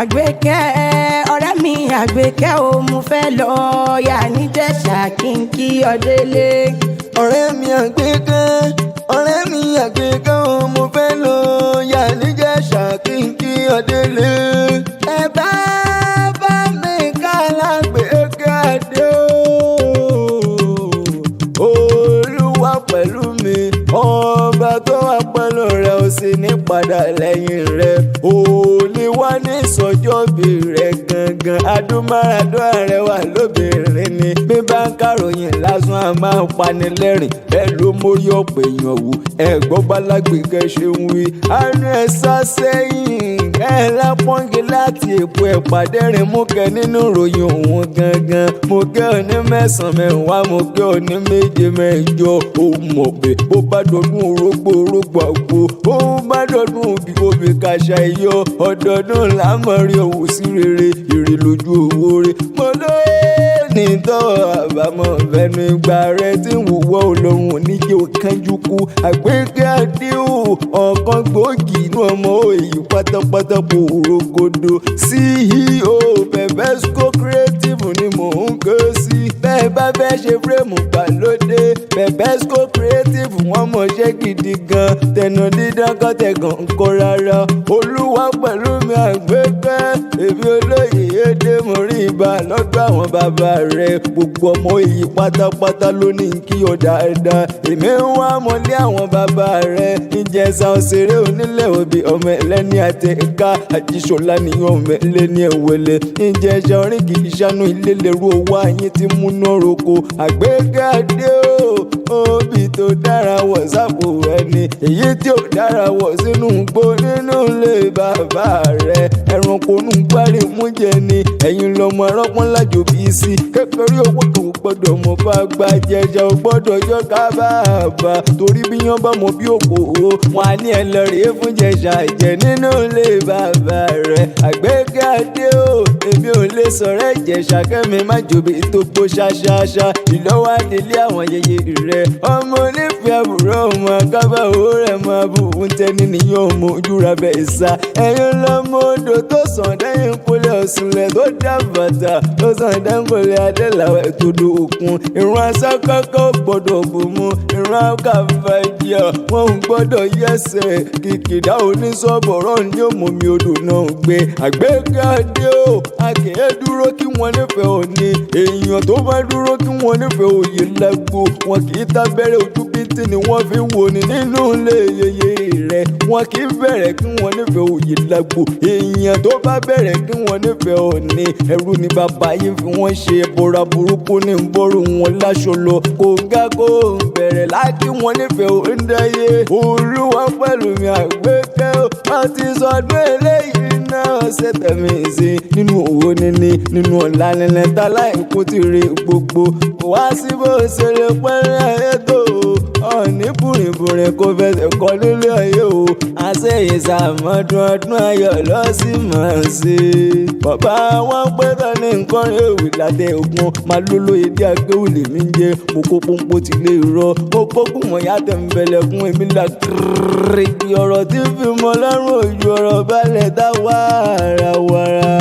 Àgbékẹ́ ọ̀rẹ́ mi Àgbékẹ́ o mo fẹ́ lọ yà níjẹ̀ṣà kí n kí ọ délé. ọ̀rẹ́ mi Àgbékẹ́ o mo fẹ́ lọ yà níjẹ̀ṣà kí n kí ọ délé. ẹ bá mi ká l'Àgbékẹ́ adé o. Olúwa pẹ̀lú mi ọba tó wà pẹ̀lú rẹ̀ ó sì ní padà lẹ́yìn rẹ̀. Olè wá ní sọjọ́bí rẹ̀ gangan adúmáradó àrẹwà lóbìnrin ni. bí bá ń kàròyìn lásán a máa ń pani lẹ́rìn bẹ́ẹ̀ ló mórí ọ̀pọ̀ èèyàn wò. ẹ̀gbọ́n bálágbèkẹ́ ṣe ń wí. àánú ẹ̀ sá sẹ́yìn ẹ̀ lápọ́ngi láti èpo ẹ̀ pàdérin mú kẹ́ nínú ìròyìn òun gangan. mo kẹ́ òní mẹ́sàn-án mẹ́wàá mo kẹ́ òní méje mẹ́jọ. ó mọ̀ pé bó bá dọdún orógbó àgbo ó bá dọdún òbí kàṣà iyọ̀ ọdọọdún lámọ̀rí òwò sí rere èrè lójú owó rẹ̀. mo lóní tọ́ àbámọ̀ fẹnu ìgbà rẹ̀ tí ń wúwọ́ olóhùn oníjẹ́ òkánjú kú. Àgbékẹ́ Adéhùn ọ̀kan gbòógì inú ọmọ òyì pátápátá pòrógodo. CEO Bebesco Creative ni mò ń ké sí. bẹ́ẹ̀ bá fẹ́ ṣe fírèmù gbàlódé Bebesco Creative wọ́n mọṣẹ́ gidi gan. tẹnu dídán kọ́tẹ̀gàn ń kọ́ rárá. Olúwa pẹ̀lú mi Àgbékẹ́ èmi olóyè èdè mo rí ibà lọ́dọ̀ àwọn bàbá rẹ̀. gbogbo ọmọ èyí pátápátá ló ní kí o dáadáa. èmi ń wá mọ́lé àwọn bàbá rẹ̀. Ìjẹ̀ṣà òṣèré onílẹ̀ òbí ọmọ ẹlẹ́ni àti ẹ̀ka àjíṣọlá nìyẹn ọmọ ẹlẹ́ni ẹ̀wẹ̀lẹ̀. Ìjẹ̀ṣà Oriki Ijesha ilé lẹ́rú owó ayé ti múná roko. Àgbékẹ́ Adéhùn òbí tó dára wọ̀ sápò ẹni èyí tí ò dára wọ̀ sínú gbó nínú ilé bàbá rẹ̀. ẹranko nù gbárí mú jẹ ni ẹ̀yin lọ́mọ arọ́pọ́n lájò bí sí. kékeré owó kò gbọ́dọ̀ mọ̀ bá gba jẹjẹ ò gbọ́dọ̀ yọ kábàbà torí bí yán bá mọ bí òkò o wọn á ní ẹ lọ rèé fún Ìjẹ̀ṣà jẹ nínú ilé bàbá rẹ̀. Àgbékẹ́ Adéhùn èmi ò lè sọ̀rọ̀ Ìjẹ̀ṣà kẹ́mi má jòbí tó gbó ṣáṣáṣá. ìlọ́wọ́ adélé àwọn yẹyẹ rẹ̀ ọmọ onífẹ̀ẹ́ àbúrò ọmọ akábà owó rẹ̀ máa bù ń tẹ́ni níyàn ọmọ ojúra bẹ́ẹ̀ sá. ẹ̀yin lọ́mọ odò tó sàn dẹ́yìn kólé ọ̀sùnlẹ̀ tó dá bàtà tó sàn dẹ́yìn kólé adélàwẹ̀ tó do òkun. ìrún asákọ́kọ́ gbọ́dọ̀ bò mú ìrún akáfàjẹ́ wọn ò gbọ́dọ̀ yẹsẹ̀ kìkìdá oníṣọ́bọ̀rọ̀ ní òmùmí odò náà gbé. Àgbékẹ́ Adéhùn akẹ́yẹ́ dúró kí wọ́n nífẹ̀ẹ́ òní èèyàn tó bá dúró kí wọ́n nífẹ̀ẹ́ òye lágbo wọn kì í tábẹ́rẹ́ ojú bíntì ni wọ́n fi wò ní nínú ilé yeye rẹ̀. wọn kì í bẹ̀rẹ̀ kí wọ́n nífẹ̀ẹ́ òye lágbo èèyàn tó bá bẹ̀rẹ̀ kí wọ́n nífẹ̀ẹ́ òní ẹrú ni bàbá yìí fi wọ́n ṣe bọ́ra burúkú ní bọ́rù wọn láṣọ lọ kò ga kó bẹ̀rẹ̀ láti wọ́n nífẹ̀ẹ́ òǹdáyé. Olúwa pẹ̀lú mi Àgbékẹ́ ó ti sọdún eléyìí náà ṣe tẹ̀mí sí nínú owó níní nínú ọ̀la nílẹ̀ tá láìkú ti rí gbogbo kò wá sí bó ṣe lè pẹ́rẹ́ ètò ọ̀ní bùrìbùrì kò fẹsẹ̀ kọ́ nílé ayé o. àṣeyìn sàmọ́dún ọdún ayọ̀ lọ́sí mọ̀ sí. bàbá wọn pé tán ní nǹkan ewì láti ògùn máa lóló èdè akéwì lèmi ń jẹ. mo kó pọ́npọ́ ti lè rọ mo kó kùmọ̀ yàtọ̀ ń bẹ̀lẹ̀ fún èmi là kírìkì ọ̀rọ̀ tí fi mọ́ lọ́rùn ojú ọ̀rọ̀ balẹ̀ tá wàràwàrà.